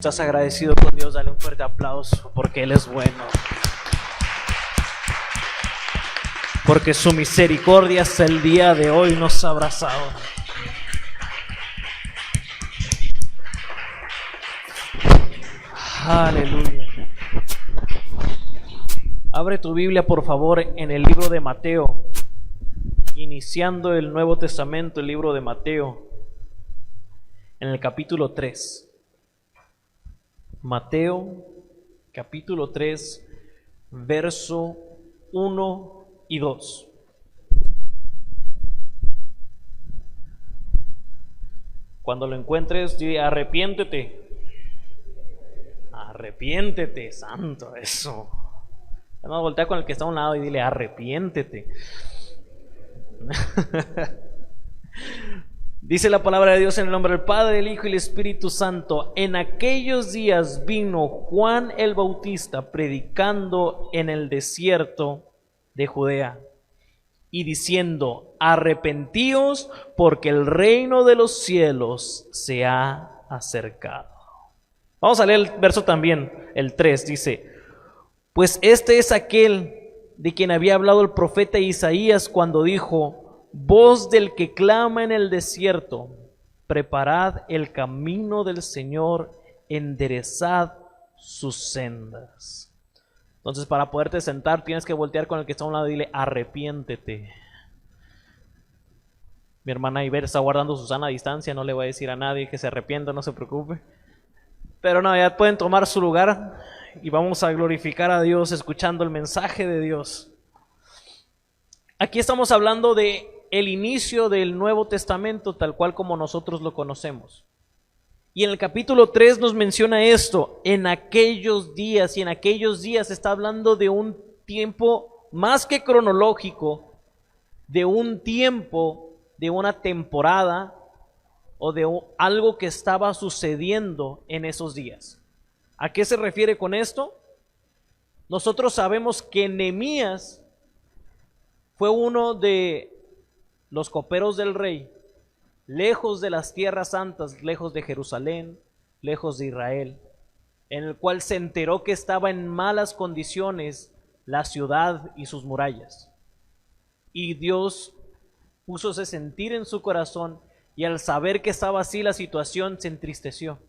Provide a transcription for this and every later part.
Estás agradecido con Dios, dale un fuerte aplauso porque Él es bueno. Porque su misericordia hasta el día de hoy nos ha abrazado. Aleluya. Abre tu Biblia, por favor, en el libro de Mateo. Iniciando el Nuevo Testamento, el libro de Mateo, en el capítulo 3. Mateo, capítulo 3, verso 1 y 2. Cuando lo encuentres, di arrepiéntete. Arrepiéntete, santo, eso. Vamos a voltear con el que está a un lado y dile arrepiéntete. Dice la palabra de Dios en el nombre del Padre, del Hijo y del Espíritu Santo. En aquellos días vino Juan el Bautista predicando en el desierto de Judea y diciendo: arrepentíos porque el reino de los cielos se ha acercado. Vamos a leer el verso también, el 3, dice: pues este es aquel de quien había hablado el profeta Isaías cuando dijo: voz del que clama en el desierto, preparad el camino del Señor, enderezad sus sendas. Entonces, para poderte sentar, tienes que voltear con el que está a un lado y dile arrepiéntete. Mi hermana Iber está guardando su sana distancia, no le voy a decir a nadie que se arrepienta, no se preocupe. Pero no, ya pueden tomar su lugar y vamos a glorificar a Dios escuchando el mensaje de Dios. Aquí estamos hablando de el inicio del Nuevo Testamento tal cual como nosotros lo conocemos. Y en el capítulo 3 nos menciona esto: en aquellos días, y en aquellos días está hablando de un tiempo más que cronológico, de un tiempo, de una temporada o de algo que estaba sucediendo en esos días. ¿A qué se refiere con esto? Nosotros sabemos que Nehemías fue uno de los coperos del rey, lejos de las tierras santas, lejos de Jerusalén, lejos de Israel, en el cual se enteró que estaba en malas condiciones la ciudad y sus murallas. Y Dios puso ese sentir en su corazón, y al saber que estaba así la situación, se entristeció.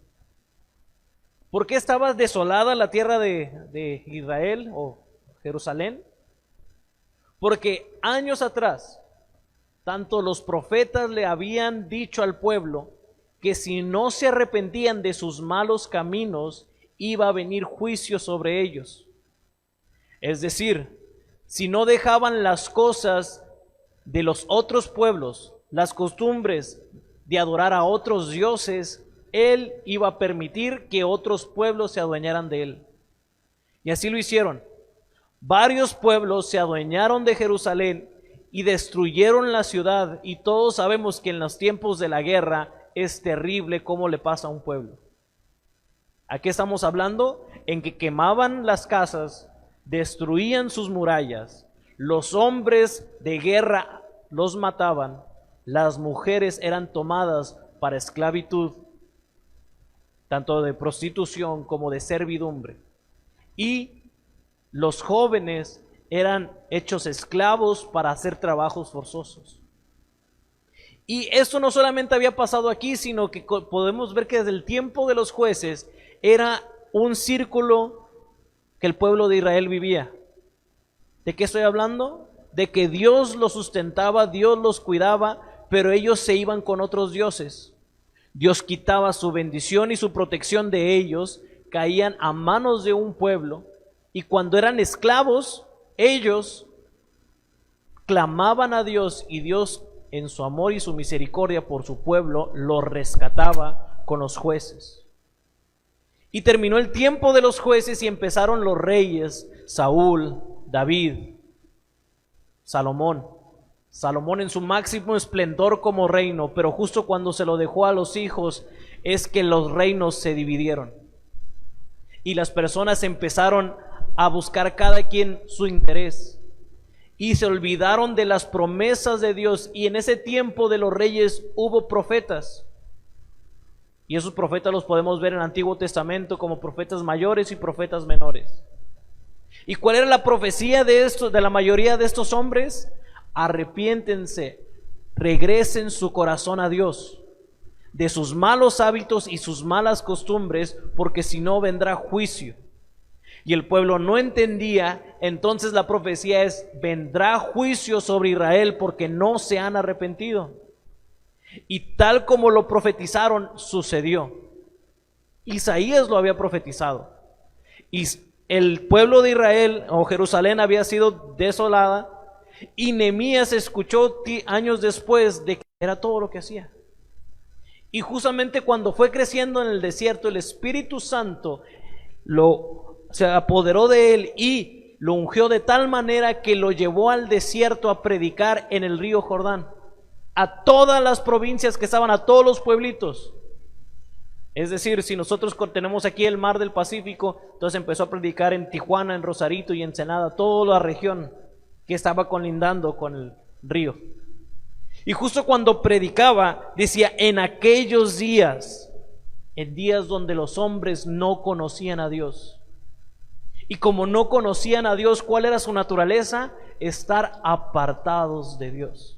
¿Por qué estaba desolada la tierra de Israel o Jerusalén? Porque años atrás, tanto los profetas le habían dicho al pueblo que si no se arrepentían de sus malos caminos, iba a venir juicio sobre ellos. Es decir, si no dejaban las cosas de los otros pueblos, las costumbres de adorar a otros dioses, Él iba a permitir que otros pueblos se adueñaran de Él. Y así lo hicieron. Varios pueblos se adueñaron de Jerusalén y destruyeron la ciudad, y todos sabemos que en los tiempos de la guerra es terrible cómo le pasa a un pueblo. ¿A qué estamos hablando? En que quemaban las casas, destruían sus murallas, los hombres de guerra los mataban, las mujeres eran tomadas para esclavitud, tanto de prostitución como de servidumbre, y los jóvenes eran hechos esclavos para hacer trabajos forzosos. Y esto no solamente había pasado aquí, sino que podemos ver que desde el tiempo de los jueces era un círculo que el pueblo de Israel vivía. ¿De qué estoy hablando? De que Dios los sustentaba, Dios los cuidaba, pero ellos se iban con otros dioses. Dios quitaba su bendición y su protección de ellos, caían a manos de un pueblo, y cuando eran esclavos, ellos clamaban a Dios, y Dios en su amor y su misericordia por su pueblo los rescataba con los jueces. Y terminó el tiempo de los jueces y empezaron los reyes: Saúl, David, Salomón. Salomón en su máximo esplendor como reino, pero justo cuando se lo dejó a los hijos es que los reinos se dividieron y las personas empezaron a buscar cada quien su interés y se olvidaron de las promesas de Dios. Y en ese tiempo de los reyes hubo profetas, Y esos profetas los podemos ver en el Antiguo Testamento como profetas mayores y profetas menores. ¿Y cuál era la profecía de la mayoría de estos hombres? Arrepiéntense, regresen su corazón a Dios de sus malos hábitos y sus malas costumbres, porque si no vendrá juicio. Y el pueblo no entendía, entonces la profecía es: vendrá juicio sobre Israel porque no se han arrepentido. Y tal como lo profetizaron, sucedió. Isaías lo había profetizado. Y el pueblo de Israel, o Jerusalén, había sido desolada, y Nehemías escuchó años después de que era todo lo que hacía. Y justamente cuando fue creciendo en el desierto, el Espíritu Santo se apoderó de él y lo ungió de tal manera que lo llevó al desierto a predicar en el río Jordán, a todas las provincias que estaban, a todos los pueblitos. Es decir, si nosotros tenemos aquí el mar del Pacífico, entonces empezó a predicar en Tijuana, en Rosarito y Ensenada, toda la región que estaba colindando con el río. Y justo cuando predicaba, decía: en aquellos días, en días donde los hombres no conocían a Dios. Y como no conocían a Dios, ¿cuál era su naturaleza? Estar apartados de Dios.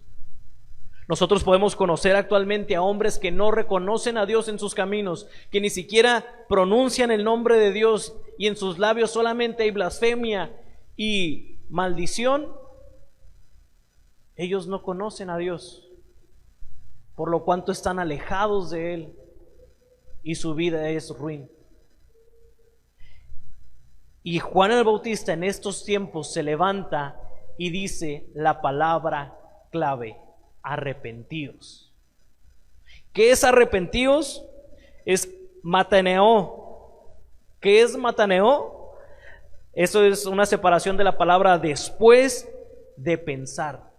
Nosotros podemos conocer actualmente a hombres que no reconocen a Dios en sus caminos, que ni siquiera pronuncian el nombre de Dios, y en sus labios solamente hay blasfemia y maldición. Ellos no conocen a Dios, por lo cuanto están alejados de Él y su vida es ruin. Y Juan el Bautista en estos tiempos se levanta y dice la palabra clave: arrepentíos. ¿Qué es arrepentíos? Es mataneo. ¿Qué es mataneo? Eso es una separación de la palabra después de pensar.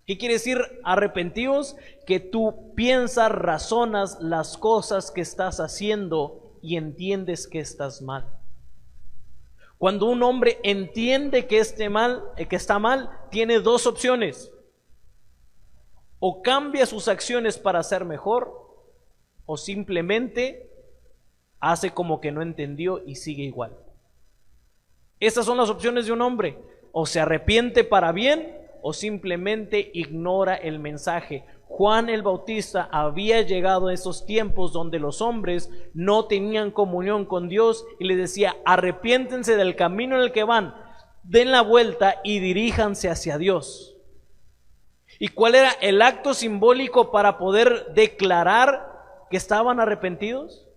¿Qué quiere decir arrepentíos? Que tú piensas, razonas las cosas que estás haciendo y entiendes que estás mal. Cuando un hombre entiende que está mal, tiene dos opciones: o cambia sus acciones para ser mejor, o simplemente hace como que no entendió y sigue igual. Estas son las opciones de un hombre: o se arrepiente para bien, o simplemente ignora el mensaje. Juan el Bautista había llegado a esos tiempos donde los hombres no tenían comunión con Dios y les decía: arrepiéntense del camino en el que van, den la vuelta y diríjanse hacia Dios. ¿Y cuál era el acto simbólico para poder declarar que estaban arrepentidos?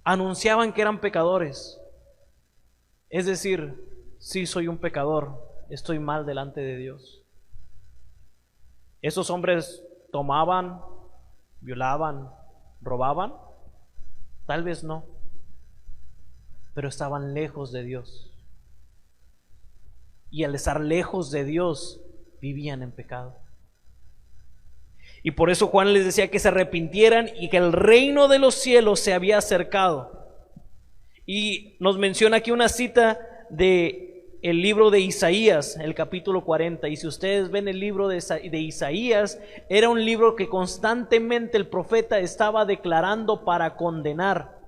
Anunciaban que eran pecadores. Es decir: sí, soy un pecador, estoy mal delante de Dios. ¿Esos hombres tomaban, violaban, robaban? Tal vez no, pero estaban lejos de Dios. Y al estar lejos de Dios, vivían en pecado. Y por eso Juan les decía que se arrepintieran y que el reino de los cielos se había acercado. Y nos menciona aquí una cita de el libro de Isaías, el capítulo 40. Y si ustedes ven el libro de Isaías, era un libro que constantemente el profeta estaba declarando para condenar,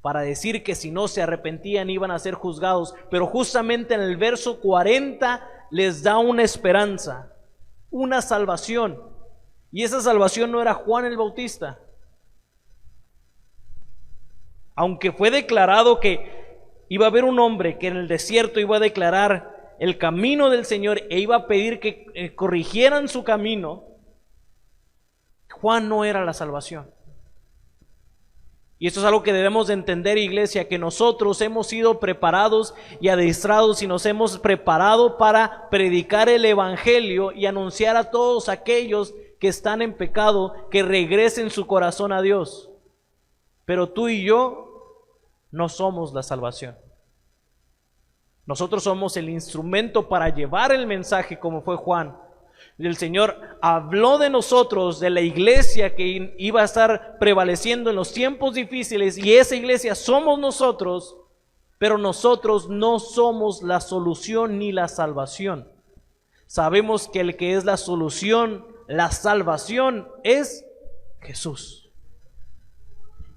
para decir que si no se arrepentían iban a ser juzgados. Pero justamente en el verso 40 les da una esperanza, una salvación. Y esa salvación no era Juan el Bautista. Aunque fue declarado que iba a haber un hombre que en el desierto iba a declarar el camino del Señor e iba a pedir que corrigieran su camino, Juan no era la salvación. Y esto es algo que debemos de entender, iglesia, que nosotros hemos sido preparados y adiestrados y nos hemos preparado para predicar el evangelio y anunciar a todos aquellos que están en pecado que regresen su corazón a Dios. Pero tú y yo no somos la salvación. Nosotros somos el instrumento para llevar el mensaje, como fue Juan. El Señor habló de nosotros, de la iglesia que iba a estar prevaleciendo en los tiempos difíciles, y esa iglesia somos nosotros, pero nosotros no somos la solución ni la salvación. Sabemos que el que es la solución, la salvación, es Jesús.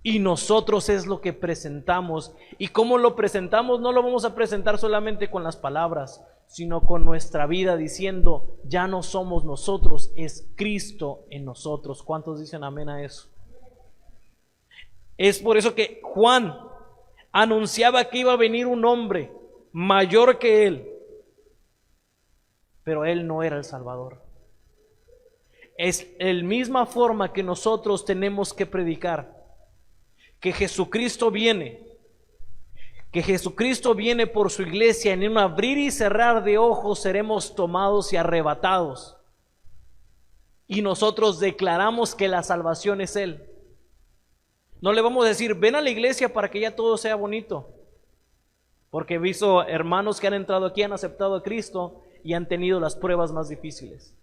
Y nosotros es lo que presentamos. ¿Y cómo lo presentamos? No lo vamos a presentar solamente con las palabras, sino con nuestra vida, diciendo, ya no somos nosotros, es Cristo en nosotros. ¿Cuántos dicen amén a eso? Es por eso que Juan anunciaba que iba a venir un hombre mayor que él, pero él no era el Salvador. Es la misma forma que nosotros tenemos que predicar, que Jesucristo viene por su iglesia. En un abrir y cerrar de ojos seremos tomados y arrebatados, y nosotros declaramos que la salvación es Él. No le vamos a decir, ven a la iglesia para que ya todo sea bonito, porque he visto hermanos que han entrado aquí, han aceptado a Cristo y han tenido las pruebas más difíciles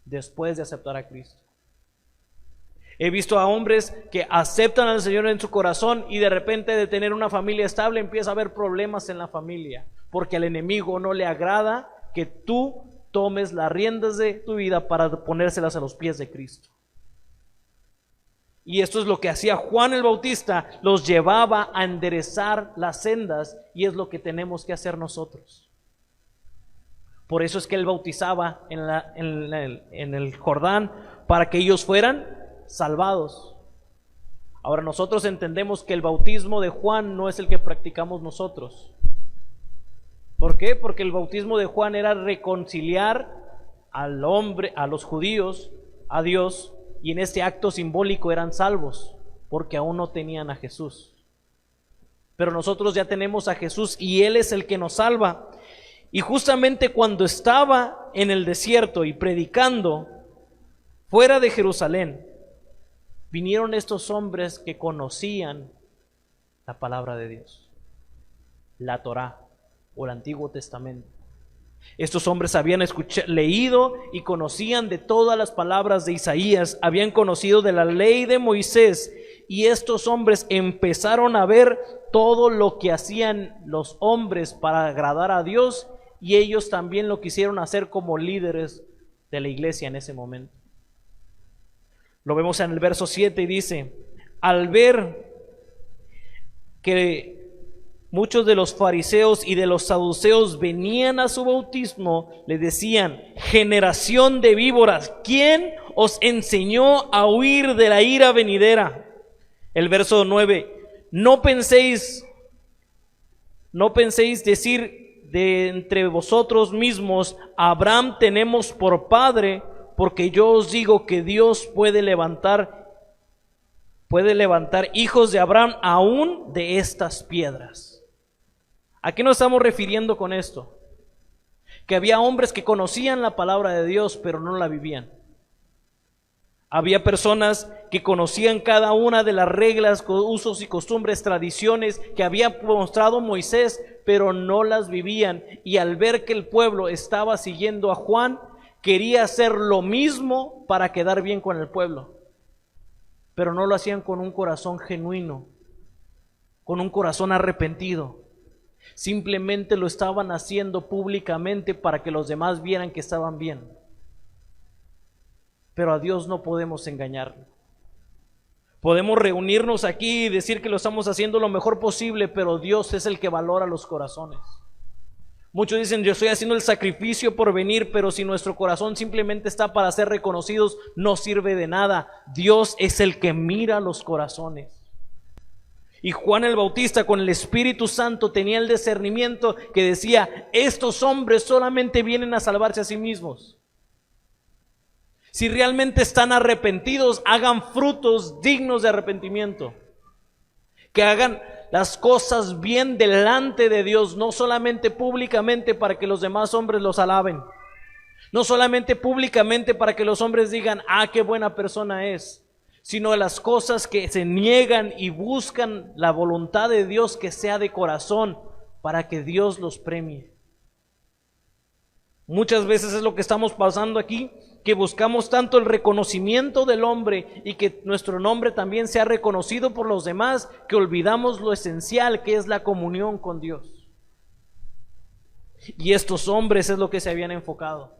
después de aceptar a Cristo. He visto a hombres que aceptan al Señor en su corazón y de repente, de tener una familia estable, empieza a haber problemas en la familia, porque al enemigo no le agrada que tú tomes las riendas de tu vida para ponérselas a los pies de Cristo. Y esto es lo que hacía Juan el Bautista, los llevaba a enderezar las sendas, y es lo que tenemos que hacer nosotros. Por eso es que él bautizaba en el Jordán, para que ellos fueran salvados. Ahora nosotros entendemos que el bautismo de Juan no es el que practicamos nosotros. ¿Por qué? Porque el bautismo de Juan era reconciliar al hombre, a los judíos, a Dios, y en este acto simbólico eran salvos, porque aún no tenían a Jesús. Pero nosotros ya tenemos a Jesús y Él es el que nos salva. Y justamente cuando estaba en el desierto y predicando fuera de Jerusalén, vinieron estos hombres que conocían la palabra de Dios, la Torá o el Antiguo Testamento. Estos hombres habían leído y conocían de todas las palabras de Isaías, habían conocido de la ley de Moisés, y estos hombres empezaron a ver todo lo que hacían los hombres para agradar a Dios, y ellos también lo quisieron hacer como líderes de la iglesia en ese momento. Lo vemos en el verso 7 y dice, al ver que muchos de los fariseos y de los saduceos venían a su bautismo, le decían, generación de víboras, ¿quién os enseñó a huir de la ira venidera? El verso 9, no penséis decir de entre vosotros mismos, Abraham tenemos por padre, porque yo os digo que Dios puede levantar hijos de Abraham aún de estas piedras. ¿A qué nos estamos refiriendo con esto? Que había hombres que conocían la palabra de Dios, pero no la vivían. Había personas que conocían cada una de las reglas, usos y costumbres, tradiciones que había mostrado Moisés, pero no las vivían. Y al ver que el pueblo estaba siguiendo a Juan, quería hacer lo mismo para quedar bien con el pueblo, pero no lo hacían con un corazón genuino, con un corazón arrepentido. Simplemente lo estaban haciendo públicamente para que los demás vieran que estaban bien. Pero a Dios no podemos engañar. Podemos reunirnos aquí y decir que lo estamos haciendo lo mejor posible, pero Dios es el que valora los corazones. Muchos dicen, yo estoy haciendo el sacrificio por venir, pero si nuestro corazón simplemente está para ser reconocidos, no sirve de nada. Dios es el que mira los corazones. Y Juan el Bautista, con el Espíritu Santo, tenía el discernimiento que decía, estos hombres solamente vienen a salvarse a sí mismos. Si realmente están arrepentidos, hagan frutos dignos de arrepentimiento. Que hagan las cosas bien delante de Dios, no solamente públicamente para que los demás hombres los alaben. No solamente públicamente para que los hombres digan, ah, qué buena persona es. Sino las cosas que se niegan y buscan la voluntad de Dios, que sea de corazón, para que Dios los premie. Muchas veces es lo que estamos pasando aquí, que buscamos tanto el reconocimiento del hombre y que nuestro nombre también sea reconocido por los demás, que olvidamos lo esencial, que es la comunión con Dios. Y estos hombres es lo que se habían enfocado.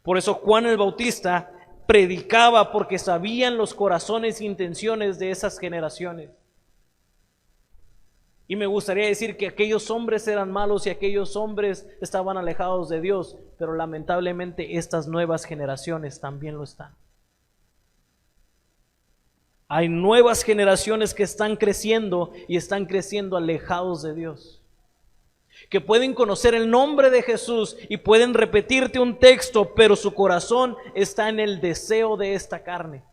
Por eso Juan el Bautista predicaba porque sabían los corazones e intenciones de esas generaciones. Y me gustaría decir que aquellos hombres eran malos y aquellos hombres estaban alejados de Dios, pero lamentablemente estas nuevas generaciones también lo están. Hay nuevas generaciones que están creciendo y están creciendo alejados de Dios, que pueden conocer el nombre de Jesús y pueden repetirte un texto, pero su corazón está en el deseo de esta carne.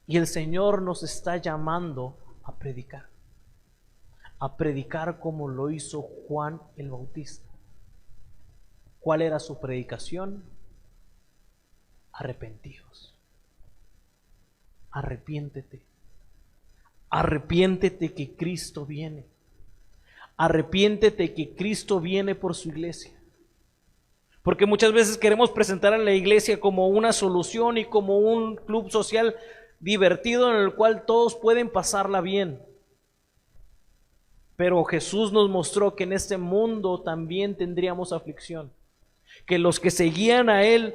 Y el Señor nos está llamando a predicar como lo hizo Juan el Bautista. ¿Cuál era su predicación? Arrepentíos. Arrepiéntete. Arrepiéntete que Cristo viene. Arrepiéntete que Cristo viene por su iglesia. Porque muchas veces queremos presentar a la iglesia como una solución y como un club social divertido en el cual todos pueden pasarla bien. Pero Jesús nos mostró que en este mundo también tendríamos aflicción. Que los que seguían a Él,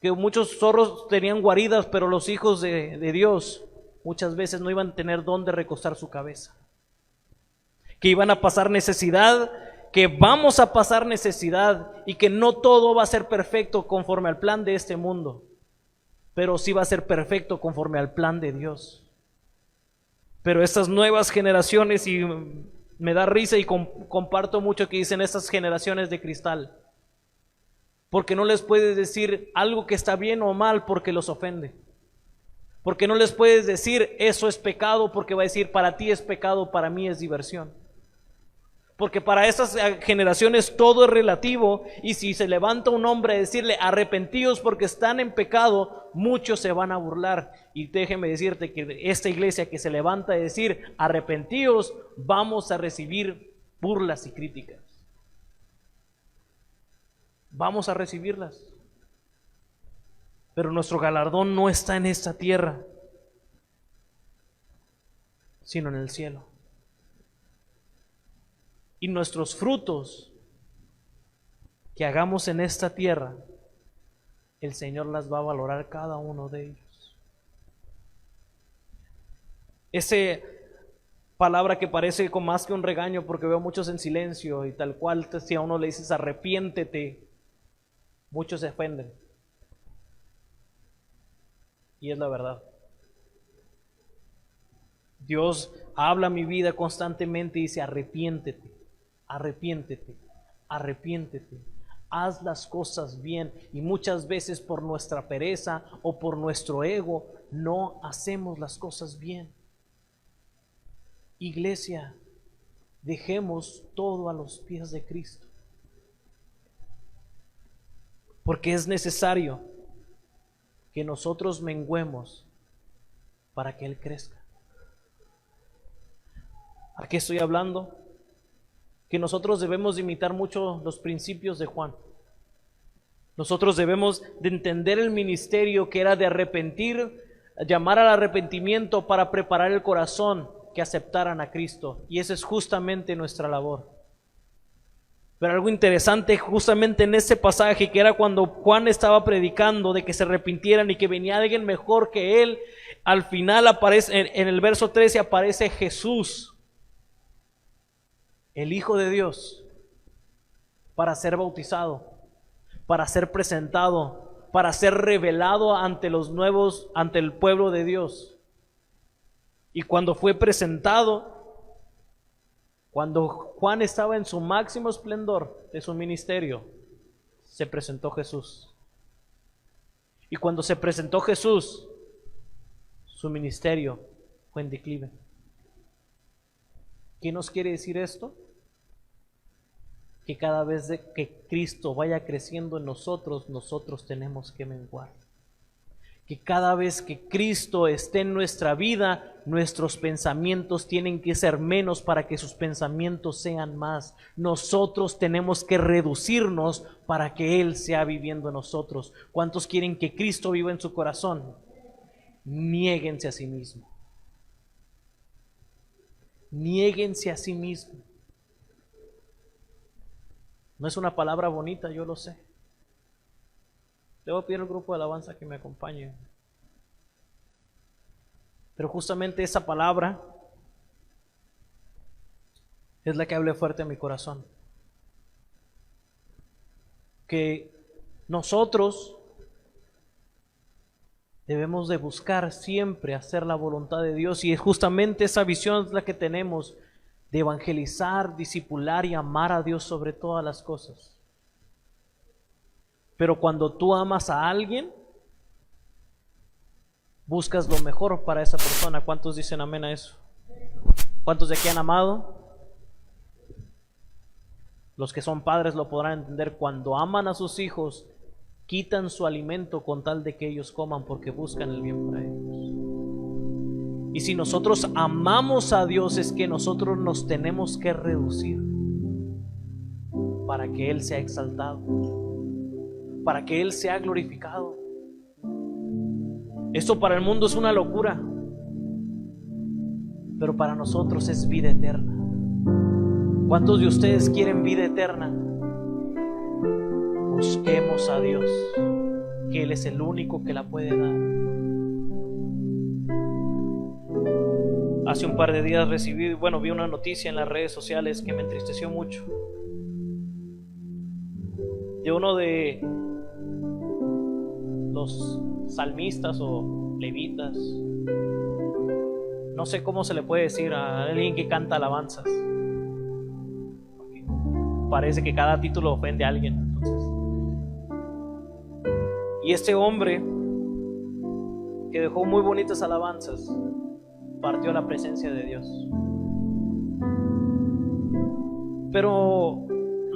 que muchos zorros tenían guaridas, pero los hijos de Dios muchas veces no iban a tener dónde recostar su cabeza. Que iban a pasar necesidad, que vamos a pasar necesidad y que no todo va a ser perfecto conforme al plan de este mundo, pero sí va a ser perfecto conforme al plan de Dios. Pero estas nuevas generaciones, y me da risa y comparto mucho que dicen estas generaciones de cristal, porque no les puedes decir algo que está bien o mal porque los ofende. Porque no les puedes decir eso es pecado porque va a decir para ti es pecado, para mí es diversión. Porque para esas generaciones todo es relativo, y si se levanta un hombre a decirle arrepentíos porque están en pecado, muchos se van a burlar. Y déjeme decirte que esta iglesia que se levanta a decir arrepentíos, vamos a recibir burlas y críticas. Vamos a recibirlas. Pero nuestro galardón no está en esta tierra, sino en el cielo. Y nuestros frutos que hagamos en esta tierra, el Señor las va a valorar cada uno de ellos. Esa palabra que parece con más que un regaño, porque veo muchos en silencio y tal cual, si a uno le dices arrepiéntete, muchos se ofenden. Y es la verdad. Dios habla a mi vida constantemente y dice arrepiéntete, arrepiéntete, arrepiéntete. Haz las cosas bien. Y muchas veces por nuestra pereza o por nuestro ego no hacemos las cosas bien. Iglesia, dejemos todo a los pies de Cristo, porque es necesario que nosotros menguemos para que Él crezca. ¿A qué estoy hablando? Que nosotros debemos imitar mucho los principios de Juan. Nosotros debemos de entender el ministerio que era de arrepentir, llamar al arrepentimiento para preparar el corazón que aceptaran a Cristo. Y esa es justamente nuestra labor. Pero algo interesante justamente en ese pasaje, que era cuando Juan estaba predicando de que se arrepintieran y que venía alguien mejor que él, al final aparece, en el verso 13 aparece Jesús, el Hijo de Dios, para ser bautizado, para ser presentado, para ser revelado ante los nuevos, ante el pueblo de Dios. Y cuando fue presentado, cuando Juan estaba en su máximo esplendor de su ministerio, se presentó Jesús. Y cuando se presentó Jesús, su ministerio fue en declive. ¿Qué nos quiere decir esto? Que cada vez que Cristo vaya creciendo en nosotros, nosotros tenemos que menguar. Que cada vez que Cristo esté en nuestra vida, nuestros pensamientos tienen que ser menos para que sus pensamientos sean más. Nosotros tenemos que reducirnos para que Él sea viviendo en nosotros. ¿Cuántos quieren que Cristo viva en su corazón? Niéguense a sí mismo. Niéguense a sí mismo. No es una palabra bonita, yo lo sé. Le voy a pedir al grupo de alabanza que me acompañe. Pero justamente esa palabra es la que hable fuerte a mi corazón. Que nosotros debemos de buscar siempre hacer la voluntad de Dios, y es justamente esa visión la que tenemos de evangelizar, discipular y amar a Dios sobre todas las cosas. Pero cuando tú amas a alguien, buscas lo mejor para esa persona. ¿Cuántos dicen amén a eso? ¿Cuántos de aquí han amado? Los que son padres lo podrán entender. Cuando aman a sus hijos, quitan su alimento con tal de que ellos coman, porque buscan el bien para ellos. Y si nosotros amamos a Dios, es que nosotros nos tenemos que reducir para que Él sea exaltado, para que Él sea glorificado. Esto para el mundo es una locura, pero para nosotros es vida eterna. ¿Cuántos de ustedes quieren vida eterna? Busquemos a Dios, que Él es el único que la puede dar. Hace un par de días vi una noticia en las redes sociales que me entristeció mucho, de uno de los salmistas o levitas, no sé cómo se le puede decir a alguien que canta alabanzas. Parece que cada título ofende a alguien, entonces. Y este hombre, que dejó muy bonitas alabanzas, partió a la presencia de Dios. Pero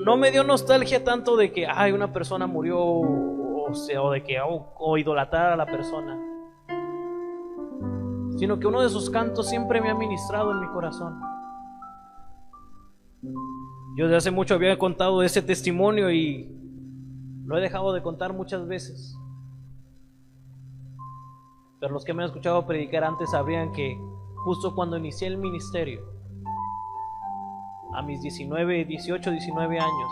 no me dio nostalgia tanto de que una persona murió, o de que o idolatrar a la persona, sino que uno de sus cantos siempre me ha ministrado en mi corazón. Yo desde hace mucho había contado ese testimonio y lo he dejado de contar muchas veces. Pero los que me han escuchado predicar antes sabrían que justo cuando inicié el ministerio, a mis 18, 19 años,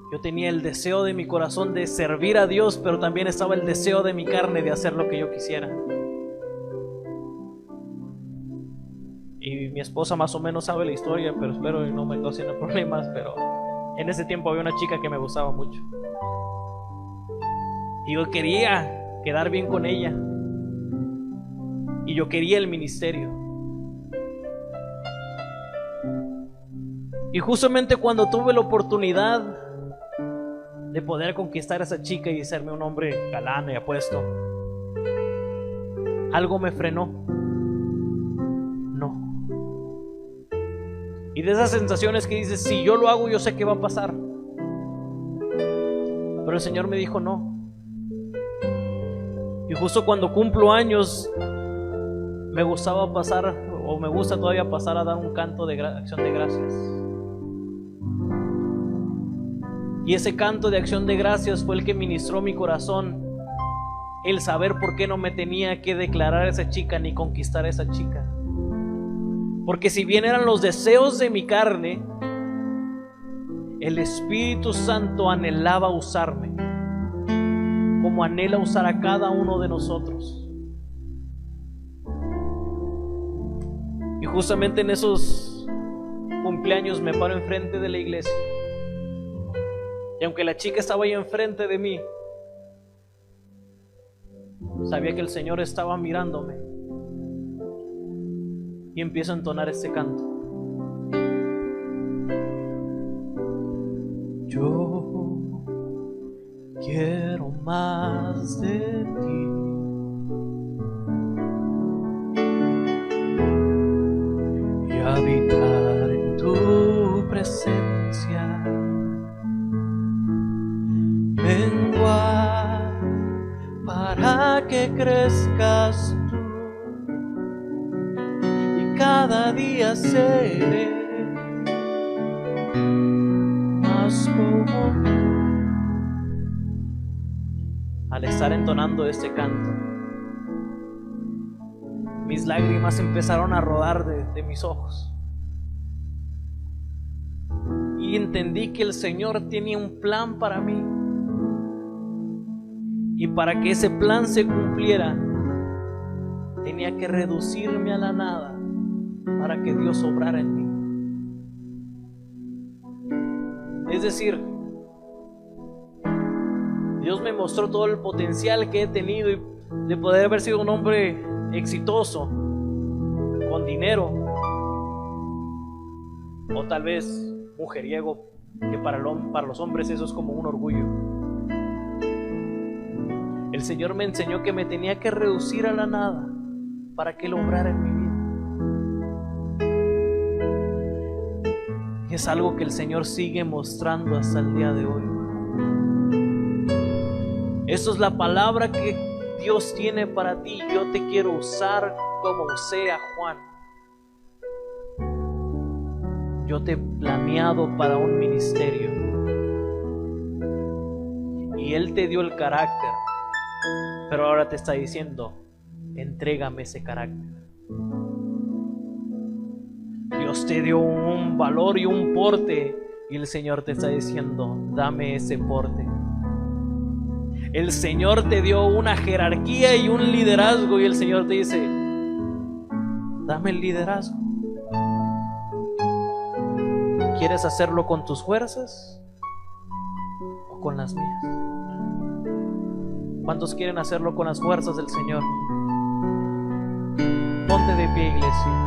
yo tenía el deseo de mi corazón de servir a Dios, pero también estaba el deseo de mi carne de hacer lo que yo quisiera. Y mi esposa más o menos sabe la historia, pero espero que no me causen problemas. Pero en ese tiempo había una chica que me gustaba mucho y yo quería quedar bien con ella, y yo quería el ministerio. Y justamente cuando tuve la oportunidad de poder conquistar a esa chica y hacerme un hombre galán y apuesto, algo me frenó. Y de esas sensaciones que dices, si yo lo hago, yo sé qué va a pasar. Pero el Señor me dijo no. Y justo cuando cumplo años, me gustaba pasar, o me gusta todavía pasar a dar un canto de acción de gracias. Y ese canto de acción de gracias fue el que ministró mi corazón, el saber por qué no me tenía que declarar a esa chica ni conquistar a esa chica. Porque si bien eran los deseos de mi carne, el Espíritu Santo anhelaba usarme, como anhela usar a cada uno de nosotros. Y justamente en esos cumpleaños me paro enfrente de la iglesia. Y aunque la chica estaba ahí enfrente de mí, sabía que el Señor estaba mirándome. Y empiezo a entonar este canto. Yo quiero más de ti. Y habitar en tu presencia. Menguar para que crezcas tú. Cada día seré más como tú. Al estar entonando este canto, mis lágrimas empezaron a rodar de mis ojos. Y entendí que el Señor tenía un plan para mí. Y para que ese plan se cumpliera, tenía que reducirme a la nada para que Dios obrara en mí. Es decir, Dios me mostró todo el potencial que he tenido y de poder haber sido un hombre exitoso, con dinero, o tal vez mujeriego, que para los hombres eso es como un orgullo. El Señor me enseñó que me tenía que reducir a la nada para que Él obrara en mi vida. Y es algo que el Señor sigue mostrando hasta el día de hoy. Eso es la palabra que Dios tiene para ti. Yo te quiero usar como usé a Juan. Yo te he planeado para un ministerio. Y Él te dio el carácter, pero ahora te está diciendo: entrégame ese carácter. Dios te dio un valor y un porte, y el Señor te está diciendo: dame ese porte. El Señor te dio una jerarquía y un liderazgo, y el Señor te dice: dame el liderazgo. ¿Quieres hacerlo con tus fuerzas o con las mías? ¿Cuántos quieren hacerlo con las fuerzas del Señor? Ponte de pie, iglesia.